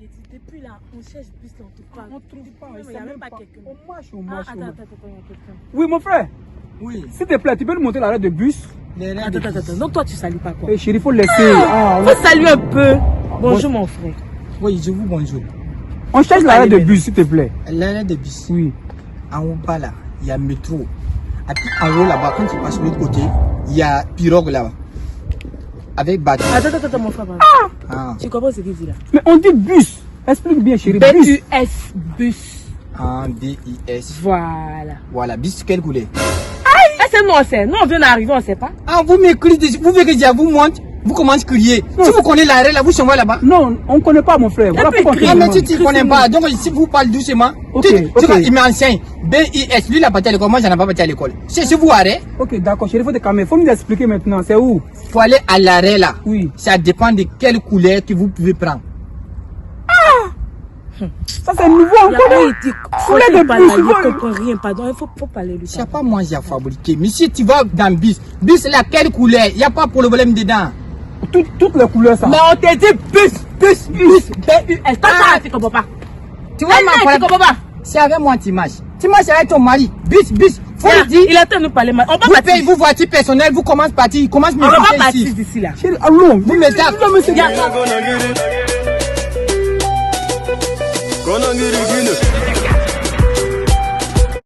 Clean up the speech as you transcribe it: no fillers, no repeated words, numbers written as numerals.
Depuis là, on cherche bus là, on trouve pas. Il n'y a même pas quelqu'un. On marche, on marche. Attends, il y a quelqu'un. Oui, mon frère. Oui. S'il te plaît, tu peux nous montrer l'arrêt de bus? Attends. Donc toi, tu salues pas quoi? Eh, chérie, il faut laisser. Faut saluer un peu. Bonjour, mon frère. Oui, je vous bonjour. On cherche l'arrêt de bus, s'il te plaît. L'arrêt de bus. Oui. En haut bas là, il y a métro. Et puis en haut là-bas, quand tu passes de l'autre côté, il y a pirogue là-bas. Avec bateau. Attends, mon frère. Tu comprends ce qu'il dit là? Mais on dit bus. Explique bien, chérie. B-U-S, bus. B-I-S. Voilà. Voilà, bus quelle couleur? C'est nous, on sait. Nous, on vient d'arriver, on sait pas. Ah, vous m'écrivez, vous voulez que je vous monte? Vous commencez à crier. Non. Si vous connaissez l'arrêt là, vous chez moi là-bas. Non, on ne connaît pas, mon frère. Voilà pourquoi Ah, mais si tu ne connais pas, donc si vous parlez doucement, il m'enseigne. B-I-S, lui, il a pas à l'école, moi, j'en ai pas à l'école. C'est vous arrêt. Ok, d'accord, chérie, faut te calmer. Faut nous expliquer maintenant, c'est où? Faut aller à l'arrêt là. Oui. Ça dépend de quelle couleur que vous pouvez prendre. Ça, c'est nouveau encore. Couleur de bus, il ne comprend rien, pardon. Il faut parler lui. C'est pas moi qui ai fabriqué. Mais si tu vas dans le bus, là, quelle couleur? Il n'y a pas de problème dedans. Toutes les couleurs, ça. Mais on te dit bus. B-U-S. Ça, tu comprends pas. Tu vois, ma comprends pas. C'est avec moi, Timache. Timache, c'est avec ton mari. Bus. Faut le dire. Il attend de nous parler. On va vous payez vos voitures personnelles, vous commencez à partir. On va partir d'ici là. Chérie, allons. Vous me tapez. Konangiri Guinée.